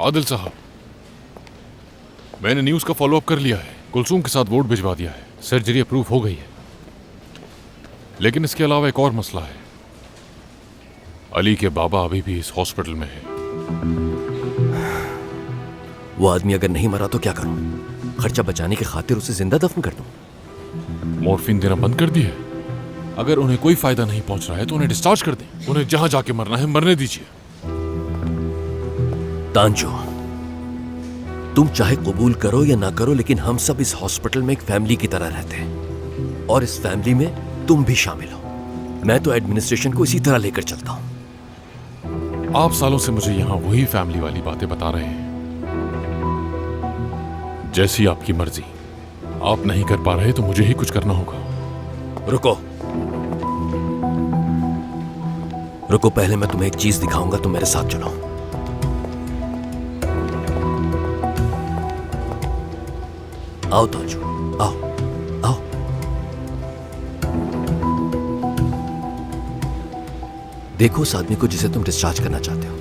आदिल साहब, मैंने न्यूज़ का फॉलो अप कर लिया है। कुलसूम के साथ वोट भिजवा दिया है। सर्जरी अप्रूव हो गई है। लेकिन इसके अलावा एक और मसला है। अली के बाबा अभी भी इस हॉस्पिटल में है। वो आदमी अगर नहीं मरा तो क्या करूं? खर्चा बचाने की खातिर उसे जिंदा दफन कर दूं? मॉर्फिन देना बंद कर दिया है। अगर उन्हें कोई फायदा नहीं पहुंच रहा है तो उन्हें डिस्चार्ज कर दें। उन्हें जहां जाके मरना है मरने दीजिए। तांजो, तुम चाहे कबूल करो या ना करो, लेकिन हम सब इस हॉस्पिटल में एक फैमिली की तरह रहते हैं, और इस फैमिली में तुम भी शामिल हो। मैं तो एडमिनिस्ट्रेशन को इसी तरह लेकर चलता हूं। आप सालों से मुझे यहाँ वही फैमिली वाली बातें बता रहे हैं। जैसी आपकी मर्जी। आप नहीं कर पा रहे तो मुझे ही कुछ करना होगा। रुको रुको, पहले मैं तुम्हें एक चीज दिखाऊंगा, तुम मेरे साथ चलो। आओ तांजो, आओ आओ। देखो उस आदमी को जिसे तुम डिस्चार्ज करना चाहते हो।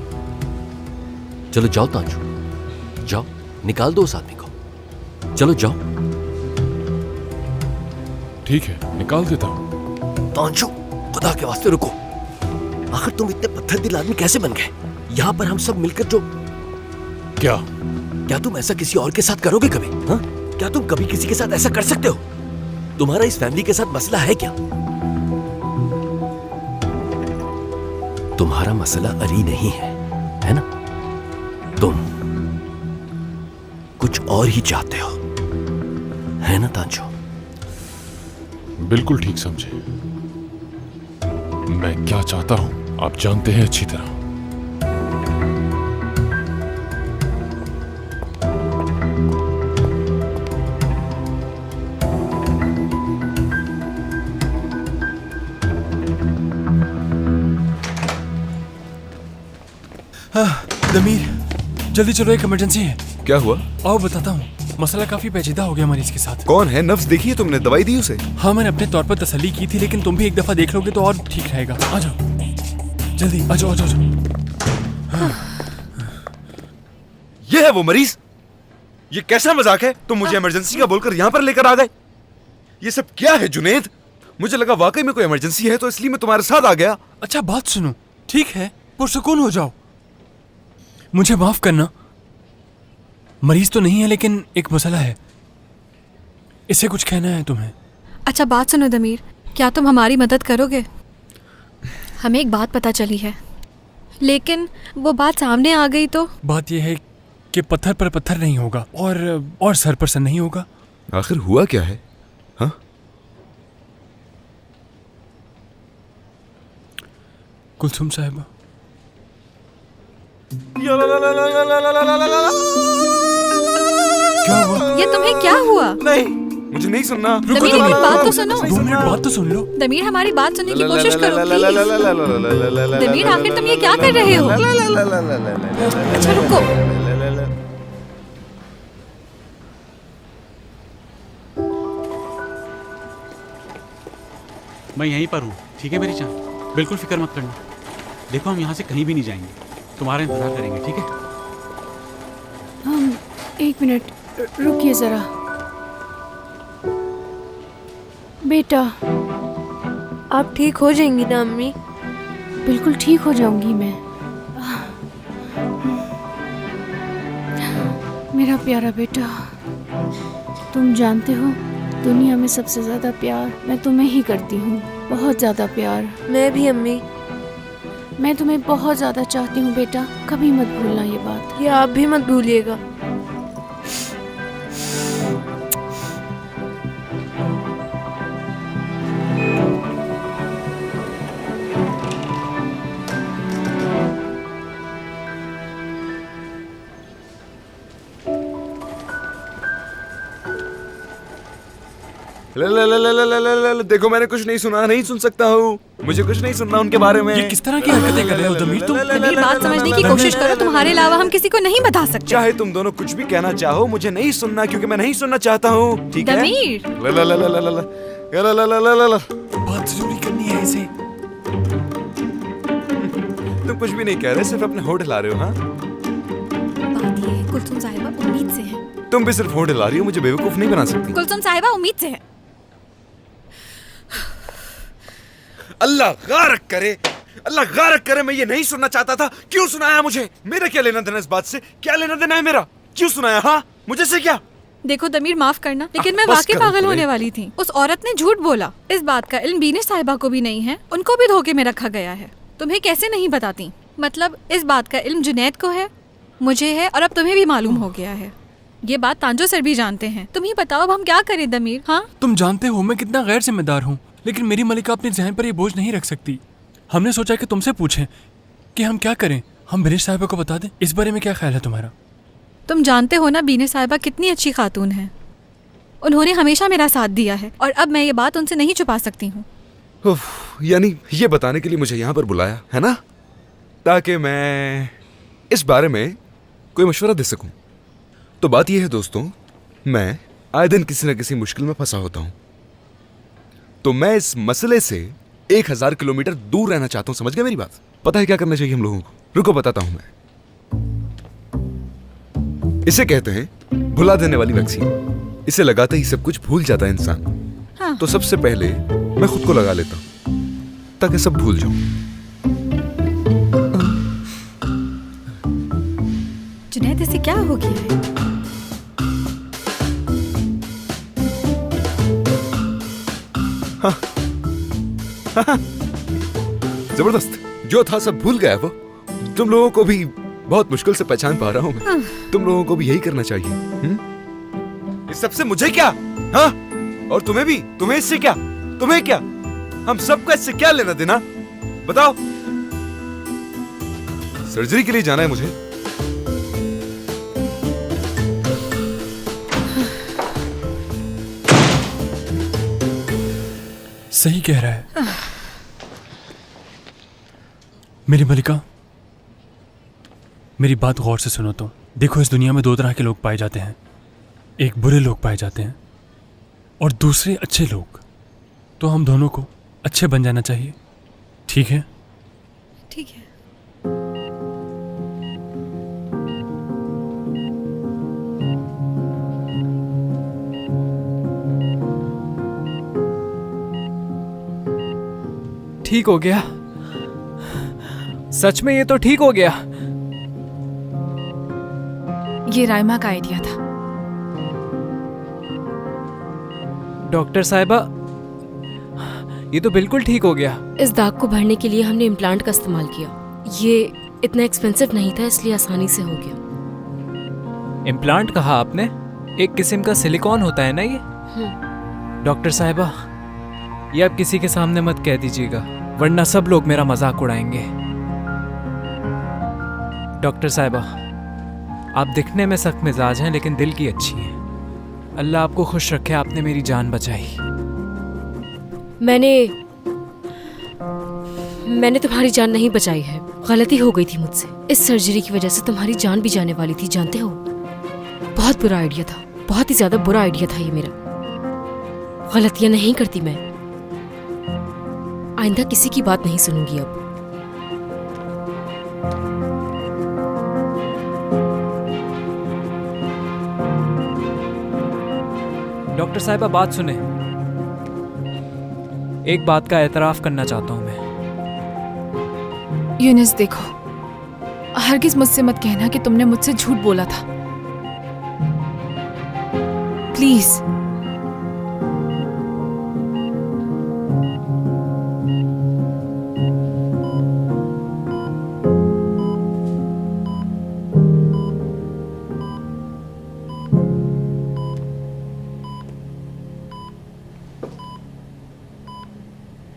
चलो जाओ तांजो, जाओ, निकाल दो उस आदमी को। चलो जाओ। ठीक है, निकाल देता हूं। तांजो, खुदा के वास्ते रुको। आखिर तुम इतने पत्थर दिल आदमी कैसे बन गए? यहां पर हम सब मिलकर जो क्या तुम ऐसा किसी और के साथ करोगे कभी? हाँ, क्या तुम कभी किसी के साथ ऐसा कर सकते हो? तुम्हारा इस फैमिली के साथ मसला है क्या? तुम्हारा मसला अली नहीं है ना? तुम कुछ और ही चाहते हो, है ना तांजो? बिल्कुल ठीक समझे। मैं क्या चाहता हूं आप जानते हैं अच्छी तरह। दमीर, जल्दी चलो, एक इमरजेंसी है। क्या हुआ? आओ बताता हूँ। मसला काफी पेचीदा हो गया मरीज के साथ। कौन है? नफ्स देखी है तुमने? दवाई दी उसे? हाँ, मैंने अपने तौर पर तसल्ली की थी, लेकिन तुम भी एक दफा देख लोगे तो और ठीक रहेगा। आ जाओ जल्दी, आ जाओ आ जाओ। ये है वो मरीज? ये कैसा मजाक है? तुम मुझे इमरजेंसी का बोलकर यहाँ पर लेकर आ गए। ये सब क्या है जुनेद? मुझे लगा वाकई में कोई इमरजेंसी है तो इसलिए मैं तुम्हारे साथ आ गया। अच्छा बात सुनो, ठीक है, पुरसुकून हो जाओ। मुझे माफ करना, मरीज तो नहीं है लेकिन एक मसला है, इससे कुछ कहना है तुम्हें। अच्छा बात सुनो दमीर, क्या तुम हमारी मदद करोगे? हमें एक बात पता चली है, लेकिन वो बात सामने आ गई तो? बात यह है कि पत्थर पर पत्थर नहीं होगा और सर पर सर नहीं होगा। आखिर हुआ क्या है? हाँ? कुलसुम साहिबा, क्या हुआ? ये तुम्हें क्या हुआ? नहीं, मुझे नहीं सुनना। दमीर, एक बात तो सुनो। 2 मिनट बात तो सुन लो। दमीर, हमारी बात सुनने की कोशिश करो प्लीज। दमीर, आखिर तुम ये क्या कर रहे हो? अच्छा रुको। मैं यहीं पर हूँ, ठीक है मेरी जान? बिल्कुल फिक्र मत करना। देखो, हम यहाँ से कहीं भी नहीं जाएंगे, तुम्हारा इंतजार करेंगे, ठीक है? एक मिनट रुकिए जरा। बेटा, आप ठीक हो जाएंगी ना अम्मी? बिल्कुल ठीक हो जाऊंगी मैं। मेरा प्यारा बेटा, तुम जानते हो दुनिया में सबसे ज्यादा प्यार मैं तुम्हें ही करती हूँ, बहुत ज्यादा प्यार। मैं भी अम्मी। मैं तुम्हें बहुत ज्यादा चाहती हूँ बेटा, कभी मत भूलना ये बात। ये आप भी मत भूलिएगा। देखो, मैंने कुछ नहीं सुना, नहीं सुन सकता हूँ। मुझे कुछ नहीं सुनना उनके बारे में। ये किस तरह की हरकतें कर रहे हो दमीर तुम? दमीर, बात समझने की कोशिश करो, तुम्हारे अलावा हम किसी को नहीं बता सकते। चाहे तुम दोनों कुछ भी कहना चाहो, मुझे नहीं सुनना क्योंकि मैं नहीं सुनना चाहता हूँ, ठीक है? दमीर, बात जरूरी करनी है इसे। तुम कुछ भी नहीं कह रहे, सिर्फ अपने होठ हिला रहे हो। हाँ, बात कुलसुम साहिबा उम्मीद से है। तुम भी सिर्फ होठ हिला रही हो, मुझे बेवकूफ नहीं बना सकती। कुलसुम साहिबा उम्मीद से है। अल्लाह गारक करे, अल्लाह गारक करे। मैं ये नहीं सुनना चाहता था, क्यों सुनाया मुझे? मेरा क्या लेना देना इस बात से? क्या लेना देना है मेरा? क्यों सुनाया? हाँ, मुझे से क्या? देखो दमीर, माफ करना, लेकिन मैं बस वाकई करो पागल तुम्हें। होने वाली थी। उस औरत ने झूठ बोला। इस बात का इल्म बीने साहिबा को भी नहीं है, उनको भी धोखे में रखा गया है। तुम्हें कैसे नहीं बताती? मतलब इस बात का इल्म जुनैद को है, मुझे है, और अब तुम्हें भी मालूम हो गया है। ये बात तांजो सर भी जानते हैं। तुम ही बताओ अब हम क्या करें दमीर? हाँ, तुम जानते हो मैं कितना गैर जिम्मेदार हूँ, लेकिन मेरी मलिका अपने जहन पर ये बोझ नहीं रख सकती। हमने सोचा कि तुमसे पूछें कि हम क्या करें। हम बिनेश साहिबा को बता दें? इस बारे में क्या ख्याल है तुम्हारा? तुम जानते हो ना बीने साहिबा कितनी अच्छी खातून है। उन्होंने हमेशा मेरा साथ दिया है और अब मैं ये बात उनसे नहीं छुपा सकती हूँ। उफ, यानी ये बताने के लिए मुझे यहाँ पर बुलाया है ना, ताकि मैं इस बारे में कोई मशवरा दे सकूं। तो बात यह है दोस्तों, मैं आए दिन किसी न किसी मुश्किल में फंसा होता हूं, तो मैं इस मसले से 1000 किलोमीटर दूर रहना चाहता हूं। समझ गए मेरी बात? पता है क्या करना चाहिए हम लोगों को? रुको बताता हूं मैं। इसे कहते हैं भुला देने वाली वैक्सीन। इसे लगाते ही सब कुछ भूल जाता है इंसान। हाँ। तो सबसे पहले मैं खुद को लगा लेता हूं ताकि सब भूल जाऊं। जुनैद, इसे क्या हो गया है? जबरदस्त। जो था सब भूल गया वो। तुम लोगों को भी बहुत मुश्किल से पहचान पा रहा हूं मैं। तुम लोगों को भी यही करना चाहिए। इस सबसे मुझे क्या? हाँ, और तुम्हें भी? तुम्हें इससे क्या? तुम्हें क्या? हम सबका इससे क्या लेना देना? बताओ। सर्जरी के लिए जाना है मुझे। सही कह रहा है मेरी मलिका। मेरी बात गौर से सुनो तो। देखो, इस दुनिया में दो तरह के लोग पाए जाते हैं। एक बुरे लोग पाए जाते हैं और दूसरे अच्छे लोग। तो हम दोनों को अच्छे बन जाना चाहिए, ठीक है? ठीक है। ठीक हो गया। सच में ये तो ठीक हो गया। ये राइमा का आइडिया था। डॉक्टर साहिबा, ये तो बिल्कुल ठीक हो गया। इस दाग को भरने के लिए हमने इम्प्लांट का इस्तेमाल किया। ये इतना एक्सपेंसिव नहीं था, इसलिए आसानी से हो गया। इम्प्लांट कहा आपने? एक किस्म का सिलिकॉन होता है ना ये? डॉक्टर साहिबा, ये आप किसी के सामने मत कह दीजिएगा, वरना सब लोग मेरा मजाक उड़ाएंगे। डॉक्टर साहिबा, आप दिखने में सख्त मिजाज हैं लेकिन दिल की अच्छी हैं। अल्लाह आपको खुश रखे, आपने मेरी जान बचाई। मैंने तुम्हारी जान नहीं बचाई है। गलती हो गई थी मुझसे। इस सर्जरी की वजह से तुम्हारी जान भी जाने वाली थी, जानते हो? बहुत बुरा आइडिया था, बहुत ही ज्यादा बुरा आइडिया था ये मेरा। गलतियां नहीं करती मैं। आइंदा किसी की बात नहीं सुनूंगी अब। डॉक्टर साहिबा, बात सुने। एक बात का एतराफ करना चाहता हूं मैं। यूनिस, देखो, हरगिज मुझसे मत कहना कि तुमने मुझसे झूठ बोला था, प्लीज।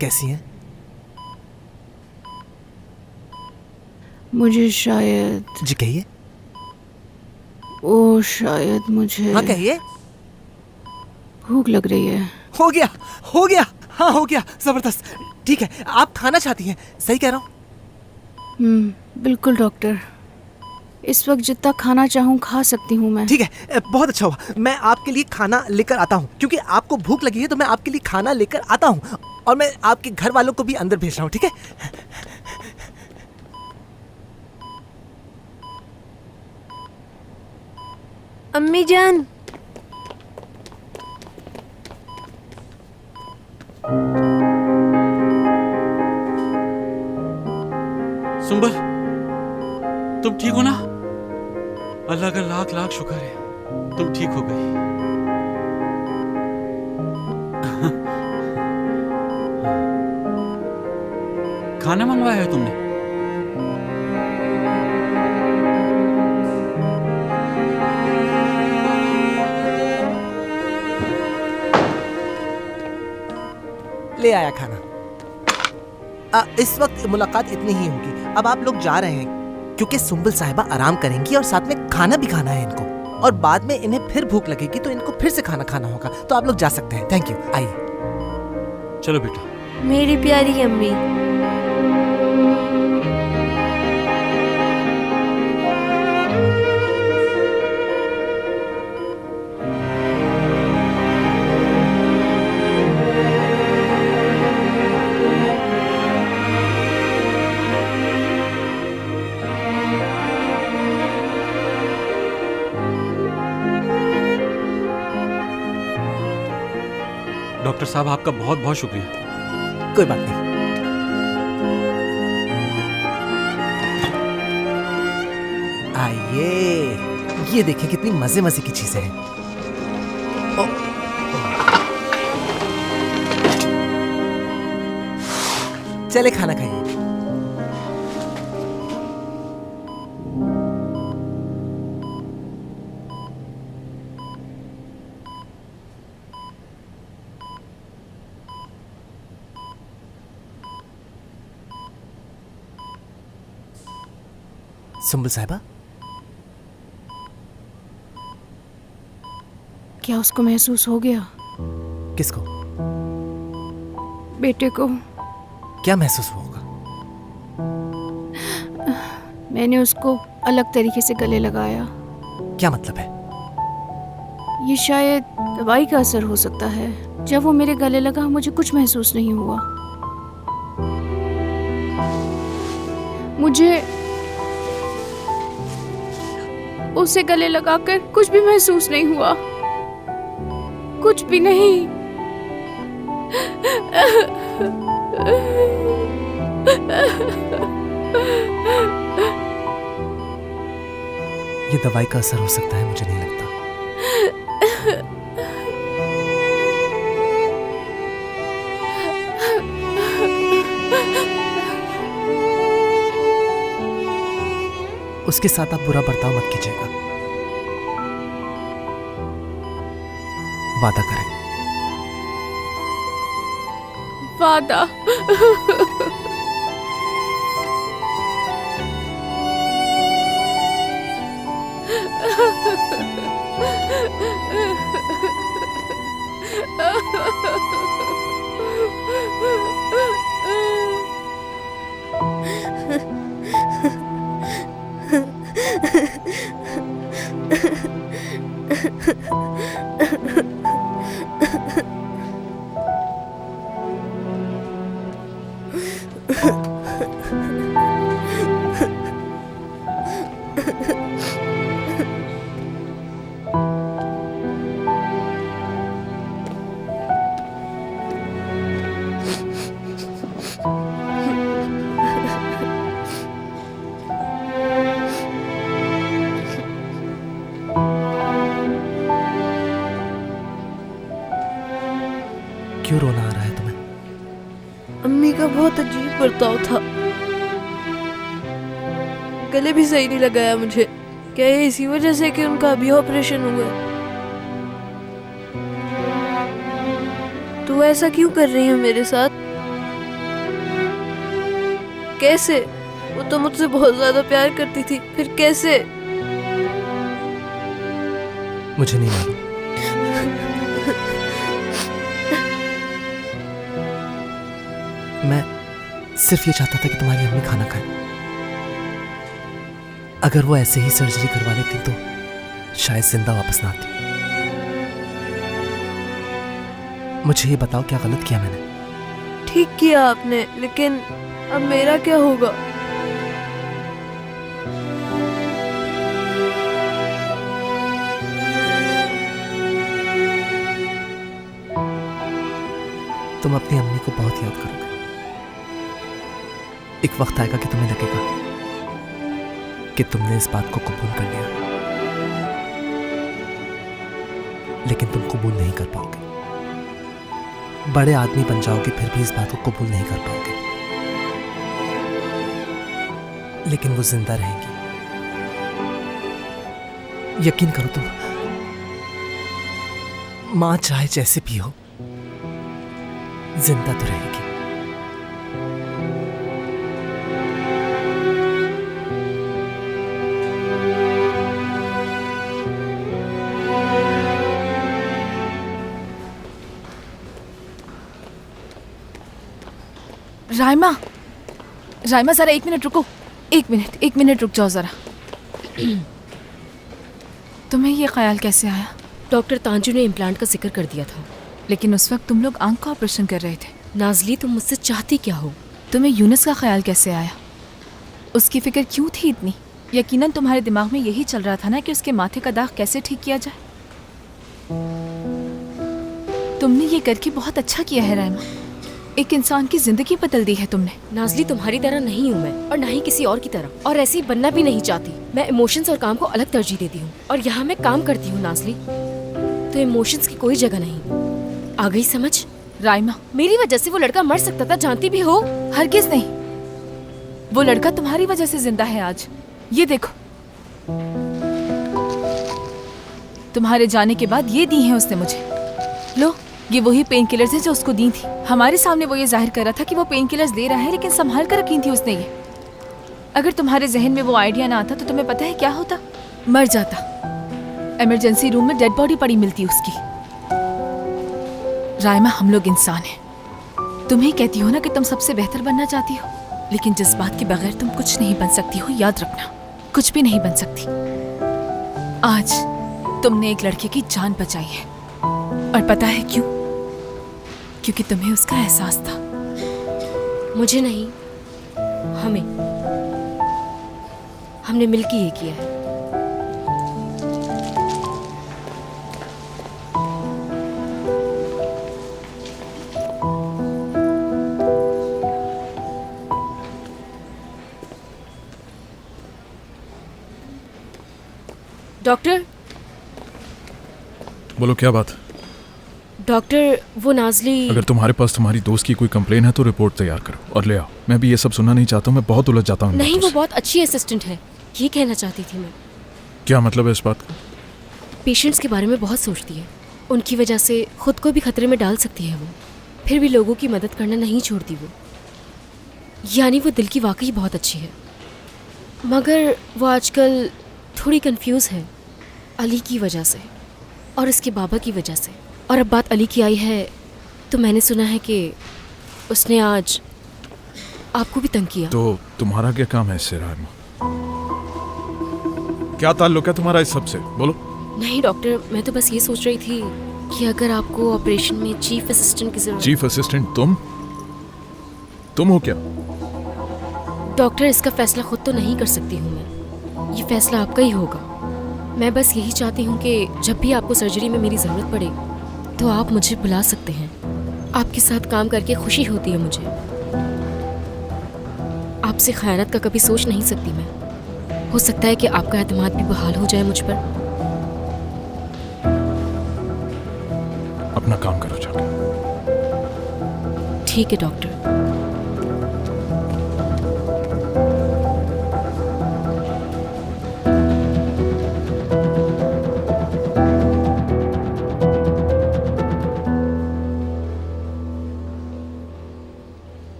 कैसी हैं? मुझे शायद जी कहिए। ओ शायद मुझे हाँ कहिए। भूख लग रही है। हो गया, हो गया, हाँ हो गया, जबरदस्त। ठीक है, आप खाना चाहती हैं, सही कह रहा हूँ? बिल्कुल डॉक्टर, इस वक्त जितना खाना चाहूँ खा सकती हूँ मैं। ठीक है, बहुत अच्छा हुआ। मैं आपके लिए खाना लेकर आता हूँ, क्योंकि आपको भूख लगी है तो मैं आपके लिए खाना लेकर आता हूँ, और मैं आपके घर वालों को भी अंदर भेज रहा हूँ, ठीक है? अम्मी जान। सुंबल, तुम ठीक हो ना? अल्लाह का लाख लाख शुक्र है, तुम ठीक हो गई। खाना मंगवाया है तुमने? ले आया खाना। इस वक्त मुलाकात इतनी ही होगी। अब आप लोग जा रहे हैं क्योंकि सुंबल साहिबा आराम करेंगी और साथ में खाना भी खाना है इनको, और बाद में इन्हें फिर भूख लगेगी तो इनको फिर से खाना खाना होगा। तो आप लोग जा सकते हैं। Thank you. आइए। चलो बेटा। मेरी प्यारी अम्मी। डॉक्टर साहब, आपका बहुत बहुत शुक्रिया। कोई बात नहीं। आइए, ये देखिए कितनी मजे मजे की चीजें हैं। चले खाना खाइए। सुंबल साहिबा, क्या उसको महसूस हो गया? किसको? बेटे को। क्या महसूस होगा? मैंने उसको अलग तरीके से गले लगाया। क्या मतलब है? ये शायद दवाई का असर हो सकता है। जब वो मेरे गले लगा मुझे कुछ महसूस नहीं हुआ। मुझे उसे गले लगाकर कुछ भी महसूस नहीं हुआ, कुछ भी नहीं। ये दवाई का असर हो सकता है, मुझे नहीं लगता। उसके साथ आप बुरा बर्ताव मत कीजिएगा। वादा करें। वादा। क्यों रोना आ रहा है तुम्हें? अम्मी का बहुत अजीब बर्ताव था। गले भी सही नहीं लगाया मुझे। क्या ये इसी वजह से कि उनका अभी ऑपरेशन हुआ है? तू ऐसा क्यों कर रही है मेरे साथ? कैसे? वो तो मुझसे बहुत ज्यादा प्यार करती थी, फिर कैसे? मुझे नहीं मालूम। मैं सिर्फ ये चाहता था कि तुम्हारी अम्मी खाना खाए। अगर वो ऐसे ही सर्जरी करवा लेती तो शायद जिंदा वापस ना आती। मुझे ये बताओ, क्या गलत किया मैंने? ठीक किया आपने, लेकिन अब मेरा क्या होगा? तुम अपनी अम्मी को बहुत याद करोगे। एक वक्त आएगा कि तुम्हें लगेगा कि तुमने इस बात को कबूल कर लिया, लेकिन तुम कबूल नहीं कर पाओगे। बड़े आदमी बन जाओगे फिर भी इस बात को कबूल नहीं कर पाओगे, लेकिन वो जिंदा रहेंगी। यकीन करो तुम, मां चाहे जैसे भी हो जिंदा तो रहेगी। राइमा, राइमा जरा 1 मिनट रुको। 1 मिनट रुक जाओ जरा। तुम्हें ये ख्याल कैसे आया? डॉक्टर तांजू ने इम्प्लांट का जिक्र कर दिया था। लेकिन उस वक्त तुम लोग आंख का ऑपरेशन कर रहे थे। नाजली, तुम मुझसे चाहती क्या हो? तुम्हें यूनिस का ख्याल कैसे आया? उसकी फिक्र क्यों थी इतनी? यकीनन तुम्हारे दिमाग में यही चल रहा था ना कि उसके माथे का दाग कैसे ठीक किया जाए। तुमने ये करके बहुत अच्छा किया है राइमा। एक इंसान की जिंदगी बदल दी है तुमने। नाजली, तुम्हारी तरह नहीं हूँ मैं, और ना ही किसी और की तरह, और ऐसी बनना भी नहीं चाहती। मैं इमोशंस और काम को अलग तरजीह देती हूँ, और यहाँ मैं काम करती हूँ नाजली, तो इमोशंस की कोई जगह नहीं। आ गई समझ? राइमा, मेरी वजह से वो लड़का मर सकता था, जानती भी हो। हरगिज नहीं। वो लड़का तुम्हारी वजह से जिंदा है आज। ये देखो, तुम्हारे जाने के बाद ये दी हैं उसने मुझे। लो, ये वही पेन किलर्स हैं जो उसको दी थी। हमारे सामने वो ये जाहिर कर रहा था कि वो पेन किलर्स ले रहा है, लेकिन संभाल कर रखी थी उसने ये। अगर तुम्हारे जहन में वो आइडिया ना आता तो तुम्हें पता है क्या होता? मर जाता। इमरजेंसी रूम में डेड बॉडी पड़ी मिलती उसकी। राइमा, हम लोग इंसान हैं। तुम ही कहती हो ना कि तुम सबसे बेहतर बनना चाहती हो, लेकिन जज्बात के बगैर तुम कुछ नहीं बन सकती हो। याद रखना, कुछ भी नहीं बन सकती। आज तुमने एक लड़के की जान बचाई है, और पता है क्यों? क्योंकि तुम्हें उसका एहसास था। मुझे नहीं, हमने मिलकर ये किया है। डॉक्टर, बोलो क्या बात? डॉक्टर, वो नाजली। अगर तुम्हारे पास तुम्हारी दोस्त की कोई कंप्लेन है तो रिपोर्ट तैयार करो और ले आओ। मैं भी ये सब सुनना नहीं चाहता हूँ, मैं बहुत उलझ जाता हूँ। नहीं, वो बहुत अच्छी असिस्टेंट है, ये कहना चाहती थी मैं। क्या मतलब है इस बात का? पेशेंट्स के बारे में बहुत सोचती है, उनकी वजह से खुद को भी खतरे में डाल सकती है वो, फिर भी लोगों की मदद करना नहीं छोड़ती वो। यानी वो दिल की वाकई बहुत अच्छी है, मगर वो आजकल थोड़ी कंफ्यूज है अली की वजह से और इसके बाबा की वजह से। और अब बात अली की आई है तो मैंने सुना है कि उसने आज आपको भी तंग किया। तो तुम्हारा क्या काम है इससे राइमा? क्या ताल्लुक है तुम्हारा इस सब से? बोलो। नहीं डॉक्टर, मैं तो बस ये सोच रही थी कि अगर आपको ऑपरेशन में चीफ असिस्टेंट की जरूरत। चीफ असिस्टेंट तुम हो क्या? डॉक्टर, इसका फैसला खुद तो नहीं कर सकती हूँ मैं, ये फैसला आपका ही होगा। मैं बस यही चाहती हूँ कि जब भी आपको सर्जरी में मेरी ज़रूरत पड़े तो आप मुझे बुला सकते हैं। आपके साथ काम करके खुशी होती है मुझे। आपसे खयानत का कभी सोच नहीं सकती मैं। हो सकता है कि आपका एतमाद भी बहाल हो जाए मुझ पर। अपना काम करो जाके। ठीक है डॉक्टर।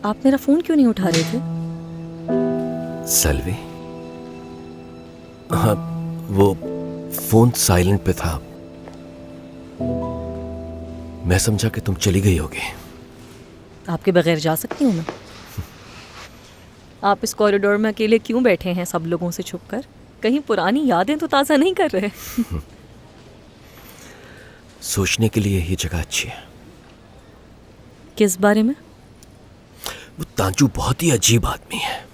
आप मेरा फोन क्यों नहीं उठा रहे थे? सलवी, हाँ, वो फोन साइलेंट पे था। मैं समझा कि तुम चली गई होगी। आपके बगैर जा सकती हूँ मैं? आप इस कॉरिडोर में अकेले क्यों बैठे हैं सब लोगों से छुपकर? कहीं पुरानी यादें तो ताज़ा नहीं कर रहे? सोचने के लिए ये जगह अच्छी है। किस बारे में? वो तांजू बहुत ही अजीब आदमी है।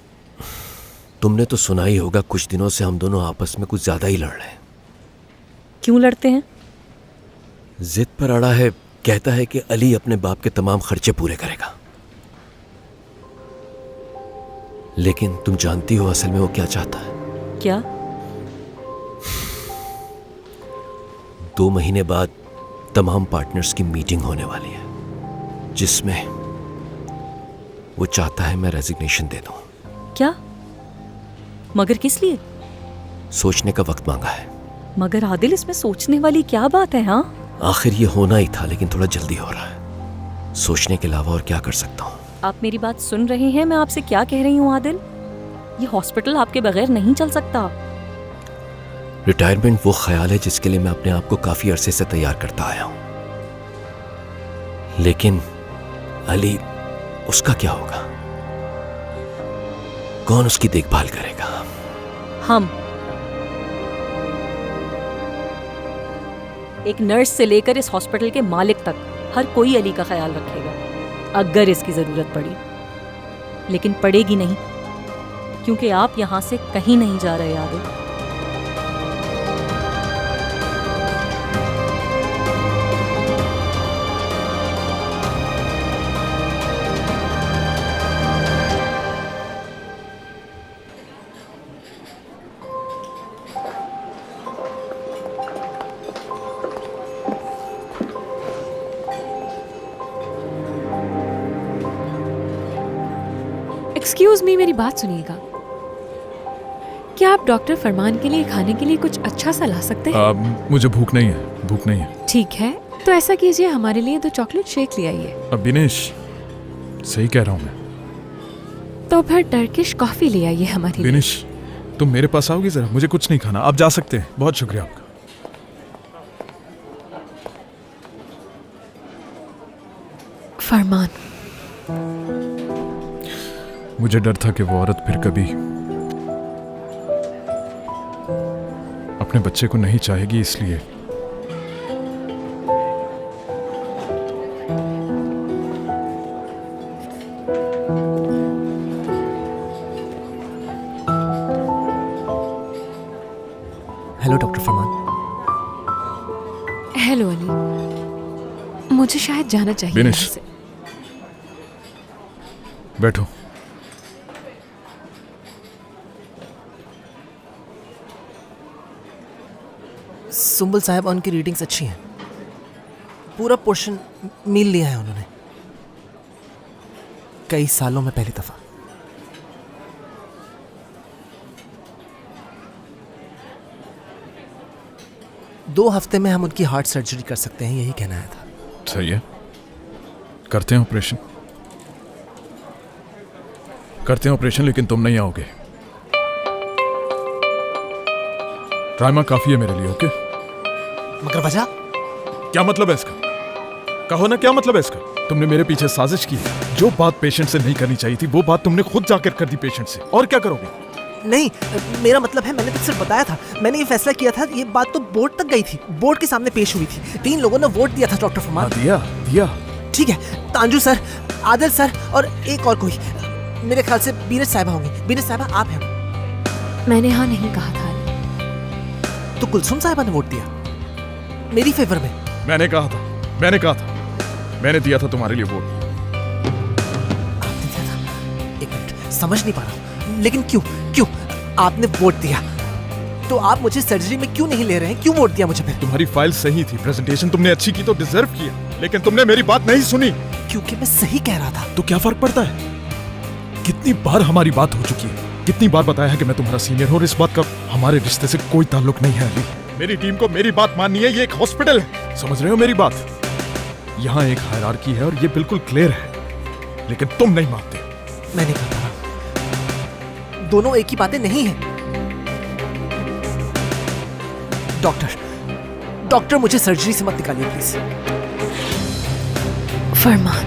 तुमने तो सुना ही होगा, कुछ दिनों से हम दोनों आपस में कुछ ज्यादा ही लड़ रहे हैं। क्यों लड़ते हैं? जिद पर अड़ा है, कहता है कि अली अपने बाप के तमाम खर्चे पूरे करेगा। लेकिन तुम जानती हो असल में वो क्या चाहता है? क्या? 2 महीने बाद तमाम पार्टनर्स की मीटिंग होने वाली है, जिसमें वो चाहता है मैं रेजिग्नेशन दे दूं। क्या? मगर किस लिए? सोचने का वक्त मांगा है। मगर आदिल, इसमें सोचने वाली क्या बात है? हाँ, आखिर ये होना ही था, लेकिन थोड़ा जल्दी हो रहा है। सोचने के अलावा और क्या कर सकता हूँ? आप मेरी बात सुन रहे हैं? मैं आपसे क्या कह रही हूँ आदिल? ये हॉस्पिटल आपके बगैर नहीं चल सकता। रिटायरमेंट वो ख्याल है जिसके लिए मैं अपने आप को काफी अरसे से तैयार करता आया हूं। लेकिन अली, उसका क्या होगा? कौन उसकी देखभाल करेगा? हम। एक नर्स से लेकर इस हॉस्पिटल के मालिक तक हर कोई अली का ख्याल रखेगा, अगर इसकी जरूरत पड़ी। लेकिन पड़ेगी नहीं, क्योंकि आप यहां से कहीं नहीं जा रहे आदिल। एक्सक्यूज मी, मेरी बात सुनिएगा। क्या आप डॉक्टर फरमान के लिए खाने के लिए कुछ अच्छा सा ला सकते हैं? मुझे भूख नहीं है, भूख नहीं है। ठीक है, तो ऐसा कीजिए, हमारे लिए 2 चॉकलेट शेक ले आइए। बिनेश, सही कह रहा हूँ मैं। तो फिर टर्किश कॉफी ले आइए हमारे लिए। बिनेश, तुम मेरे पास आओगी जरा? मुझे कुछ नहीं खाना, आप जा सकते हैं। बहुत शुक्रिया आपका। फरमान, मुझे डर था कि वो औरत फिर कभी अपने बच्चे को नहीं चाहेगी, इसलिए। हेलो डॉक्टर फरमान। हेलो अली, मुझे शायद जाना चाहिए बिनेश, यहाँ से। बैठो। सुंबल साहब, उनकी रीडिंग्स अच्छी हैं। पूरा पोर्शन मील लिया है उन्होंने, कई सालों में पहली दफा। दो हफ्ते में हम उनकी हार्ट सर्जरी कर सकते हैं, यही कहना आया था। सही है, करते हैं ऑपरेशन। करते हैं ऑपरेशन, लेकिन तुम नहीं आओगे। राइमा काफी है मेरे लिए, ओके? मगर वजह? क्या मतलब है इसका? कहो ना, क्या मतलब है इसका? तुमने मेरे पीछे साजिश की। जो बात पेशेंट से नहीं करनी चाहिए थी, वो बात तुमने खुद जाकर कर दी पेशेंट से। और क्या करोगे? नहीं, मेरा मतलब है, मैंने तो सिर्फ बताया था। मैंने ये फैसला किया था, ये बात तो बोर्ड तक गई थी, बोर्ड के सामने पेश हुई थी। 3 लोगों ने वोट दिया था डॉक्टर फरमान। दिया। ठीक है, तांजू सर, आदिल सर और एक और कोई, मेरे ख्याल से बीरज साहिबा होंगी। बीरज साहिबा, आप हैं? मैंने हाँ नहीं कहा था। तो कुलसुम साहिबा ने वोट दिया मेरी फेवर में। मैंने कहा था, मैंने दिया था तुम्हारे लिए वोट। आपने दिया था? एक मिनट, समझ नहीं पा रहा हूं, लेकिन क्यों आपने वोट दिया? तो आप मुझे सर्जरी में क्यों नहीं ले रहे हैं? क्यों वोट दिया मुझे फिर? तुम्हारी फाइल सही थी, प्रेजेंटेशन तुमने अच्छी की तो डिजर्व किया, लेकिन तुमने मेरी बात नहीं सुनी। क्योंकि मैं सही कह रहा था। तो क्या फर्क पड़ता है? कितनी बार हमारी बात हो चुकी है, कितनी बार बताया है कि मैं तुम्हारा सीनियर हूं और इस बात का हमारे रिश्ते से कोई ताल्लुक नहीं है। अली, मेरी टीम को मेरी बात माननी है, ये एक हॉस्पिटल है, समझ रहे हो मेरी बात? यहाँ एक हायरार्की है और ये बिल्कुल क्लियर है, लेकिन तुम नहीं मानते। मैंने कहा था दोनों एक ही बातें नहीं हैं। डॉक्टर मुझे सर्जरी से मत निकालिए प्लीज। फरमान,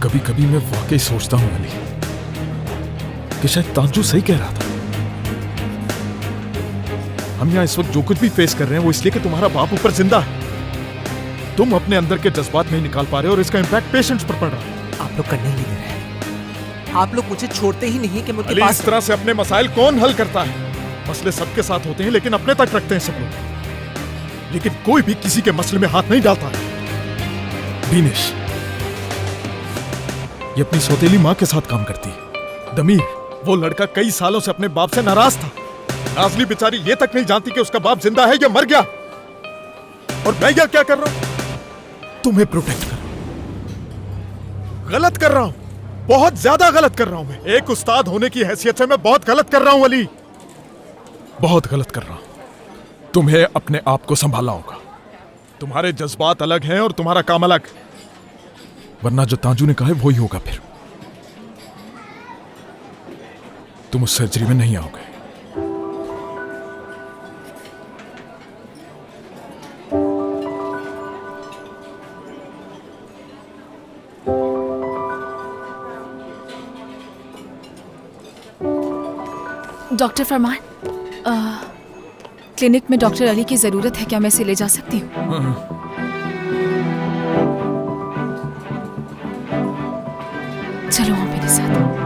कभी कभी मैं वाकई सोचता हूं अली कि शायद तांजू सही कह रहा था। हम यहाँ इस वक्त जो कुछ भी फेस कर रहे हैं वो इसलिए कि तुम्हारा बाप ऊपर जिंदा है। तुम अपने अंदर के जज्बात नहीं निकाल पा रहे और इसका इम्पैक्ट पेशेंट्स पर पड़ रहा है। आप लोग करने ही नहीं दे रहे। आप लोग मुझे छोड़ते ही नहीं कि मुझे अली, इस तरह से अपने मसाइल कौन हल करता है? मसले सबके साथ होते हैं लेकिन अपने तक रखते हैं सब लोग, लेकिन कोई भी किसी के मसले में हाथ नहीं डालता है। दिनेश, ये अपनी सौतेली माँ के साथ काम करती है। दमीर, वो लड़का कई सालों से अपने बाप से नाराज था। नाज़ली बेचारी ये तक नहीं जानती कि उसका बाप जिंदा है या मर गया। और मैं क्या कर रहा हूं? तुम्हें प्रोटेक्ट कर रहा हूं। गलत कर रहा हूं, बहुत ज्यादा गलत कर रहा हूं। मैं एक उस्ताद होने की हैसियत से मैं बहुत गलत कर रहा हूं अली, बहुत गलत कर रहा हूं। तुम्हें अपने आप को संभालना होगा। तुम्हारे जज्बात अलग हैं और तुम्हारा काम अलग, वरना जो तांजू ने कहा है वही होगा। फिर तुम उस सर्जरी में नहीं आओगे। डॉक्टर फरमान, क्लिनिक में डॉक्टर अली की जरूरत है क्या? मैं इसे ले जा सकती हूँ? चलो आप मेरे साथ।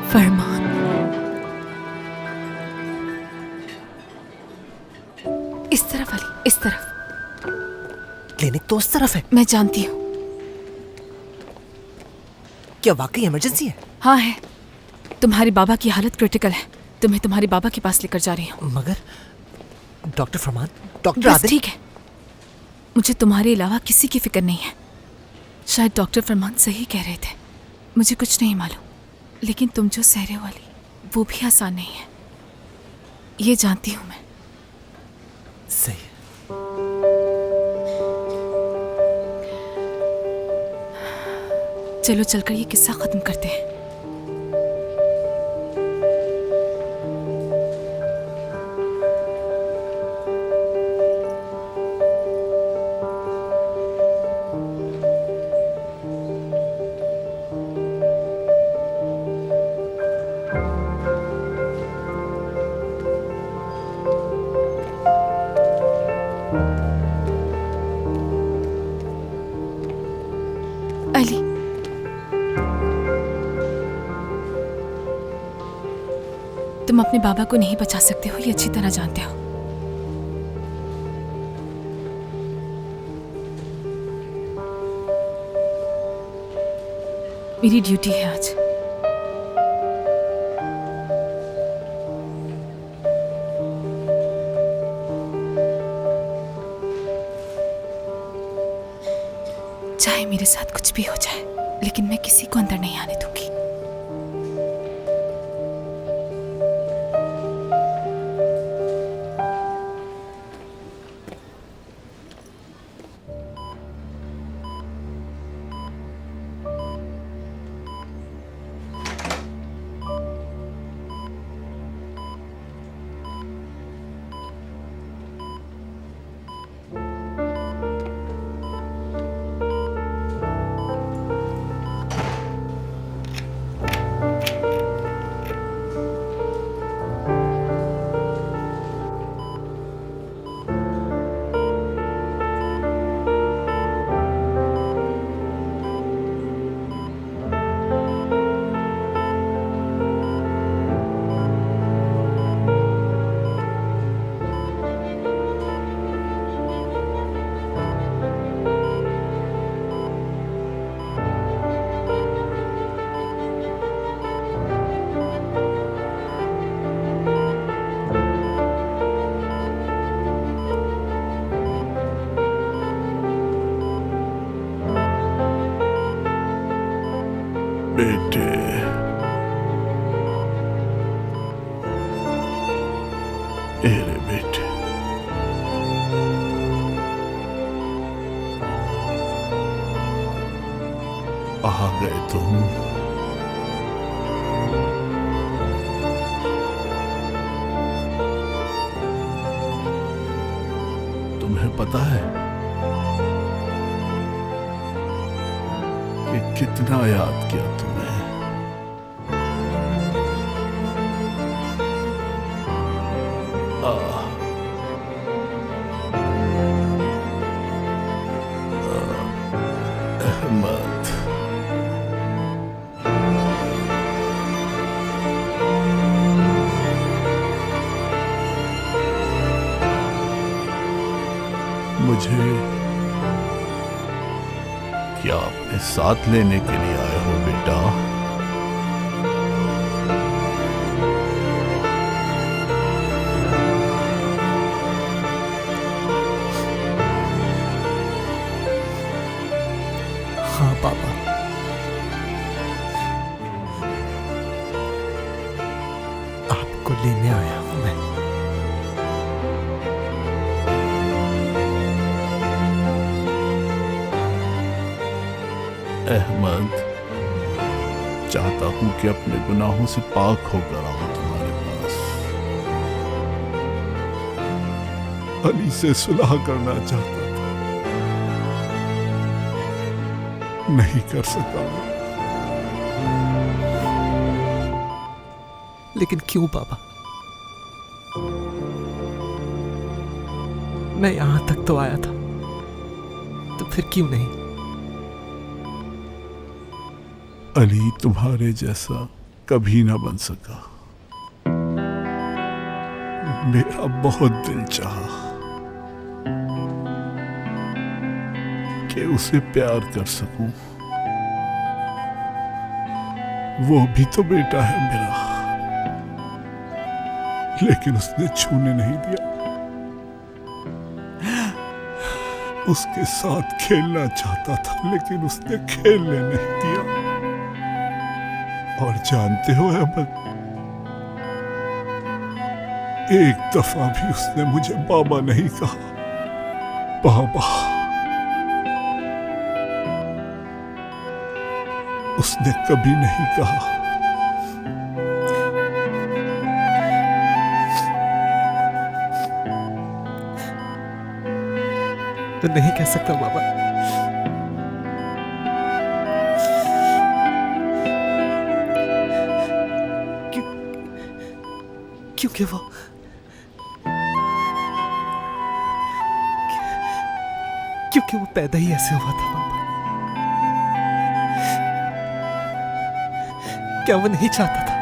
फरमान, इस तरफ अली, इस तरफ। क्लिनिक तो उस तरफ है। मैं जानती हूँ। क्या वाकई इमरजेंसी है? हाँ है। तुम्हारे बाबा की हालत क्रिटिकल है। तुम्हें तुम्हारे बाबा के पास लेकर जा रही हूँ। मगर डॉक्टर फरमान, डॉक्टर बस ठीक है, मुझे तुम्हारे अलावा किसी की फिक्र नहीं है। शायद डॉक्टर फरमान सही कह रहे थे, मुझे कुछ नहीं मालूम, लेकिन तुम जो सह रहे हो अली, वो भी आसान नहीं है, ये जानती हूं मैं। सही है। चलो चलकर ये किस्सा खत्म करते हैं। अली, तुम अपने बाबा को नहीं बचा सकते हो, ये अच्छी तरह जानते हो। मेरी ड्यूटी है आज। चाहे मेरे साथ कुछ भी हो जाए, लेकिन मैं किसी को अंदर नहीं आने दूंगी। बेटे, मेरे बेटे, आ गए तुम। तुम्हें पता है कि कितना याद किया तुम्हें। अहमद, मुझे क्या अपने साथ लेने के लिए आए हो बेटा? हाँ पापा, आपको लेने आया हूं मैं। अहमद, चाहता हूं कि अपने गुनाहों से पाक होकर आऊं तुम्हारे पास। अली से सुलह करना चाहता था, नहीं कर सका। लेकिन क्यों पापा? मैं यहां तक तो आया था, तो फिर क्यों नहीं? अली तुम्हारे जैसा कभी ना बन सका। मेरा बहुत दिल चाहा कि उसे प्यार कर सकूं। वो भी तो बेटा है मेरा, लेकिन उसने छूने नहीं दिया। उसके साथ खेलना चाहता था, लेकिन उसने खेलने नहीं दिया। और जानते हो अहमद, एक दफा भी उसने मुझे बाबा नहीं कहा। बाबा, उसने कभी नहीं कहा। तो नहीं कह सकता बाबा। क्योंकि वो पैदा ही ऐसे हुआ था पापा। क्या वो नहीं चाहता था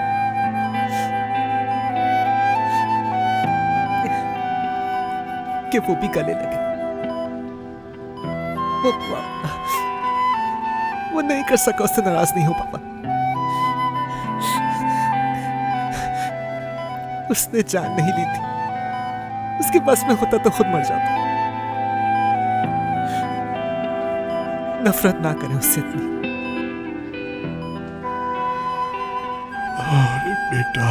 कि वो भी गले लगे? वो नहीं कर सका, उससे नाराज नहीं हो पापा। उसने जान नहीं ली थी, उसके बस में होता तो खुद मर जाता। नफरत ना करें उससे इतनी। अरे बेटा,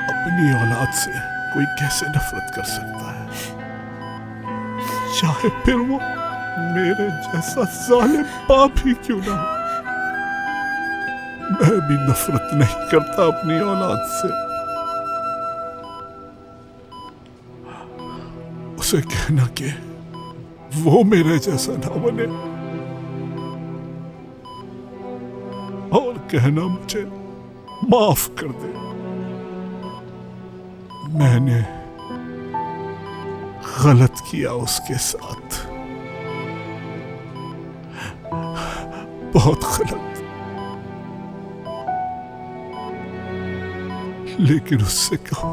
अपनी औलाद से कोई कैसे नफरत कर सकता है, चाहे फिर वो मेरे जैसा जालिम बाप ही क्यों ना हो। मैं भी नफरत नहीं करता अपनी औलाद से। उसे कहना कि वो मेरे जैसा ना बने, और कहना मुझे माफ कर दे। मैंने गलत किया उसके साथ, बहुत गलत। लेकिन उससे कहो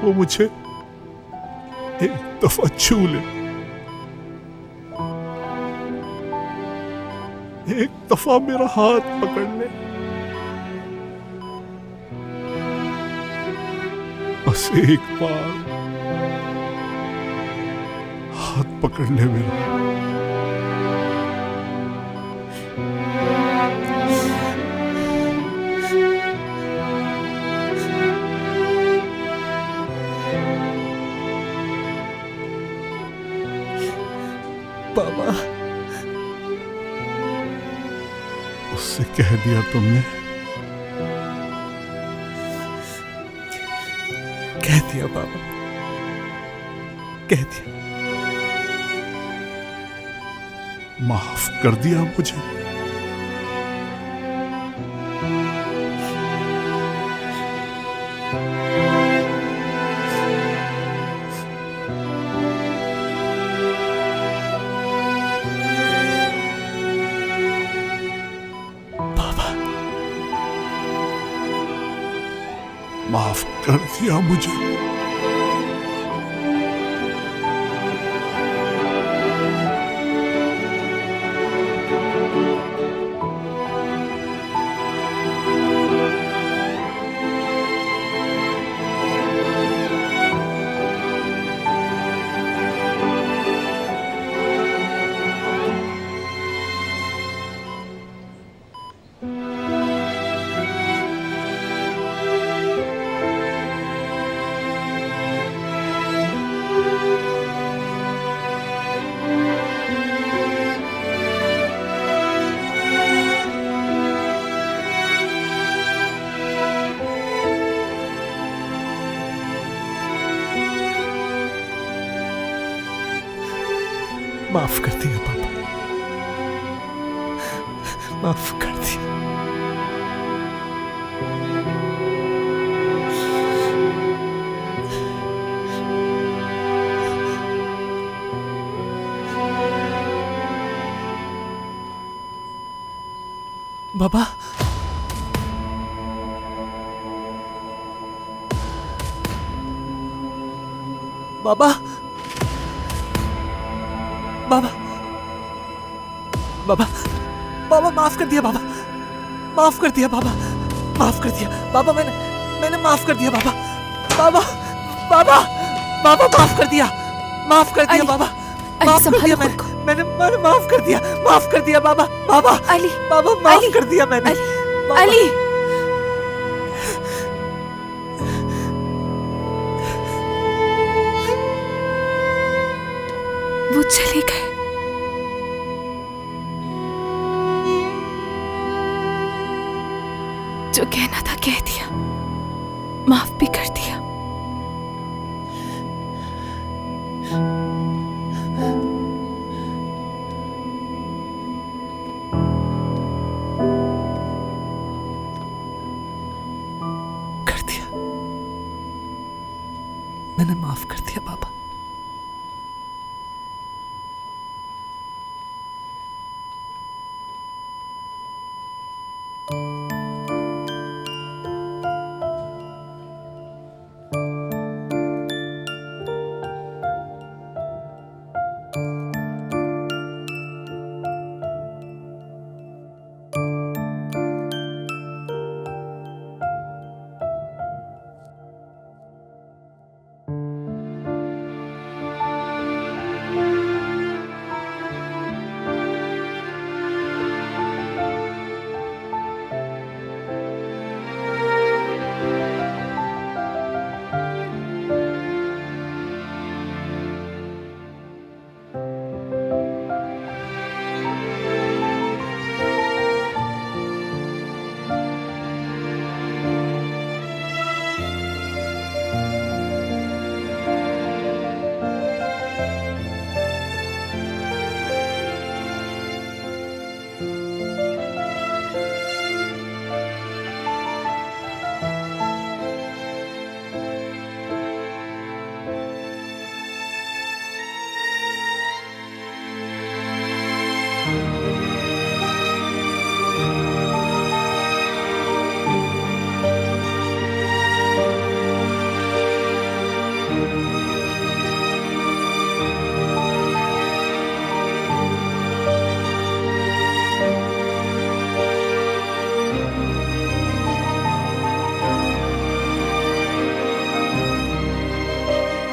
वो मुझे एक दफा छू ले, एक दफा मेरा हाथ पकड़ ले, बस एक बार हाथ पकड़ ले मेरा। बाबा, उससे कह दिया तुमने? कह दिया बाबा, कह दिया। माफ कर दिया मुझे? माफ कर दिया मुझे? माफ कर दिया पापा, माफ कर दिया। बाबा, बाबा, बाबा, बाबा, बाबा माफ कर दिया बाबा, माफ कर दिया बाबा, माफ कर दिया बाबा, मैंने माफ कर दिया बाबा, बाबा, बाबा, बाबा माफ कर दिया, माफ कर दिया बाबा, माफ कर दिया मैंने माफ कर दिया, माफ कर दिया बाबा, बाबा, अली, बाबा माफ कर दिया मैंने, अली, वो चले गए। जो कहना था कह दिया, माफ भी कर दिया। कर दिया, मैंने माफ कर दिया बाबा।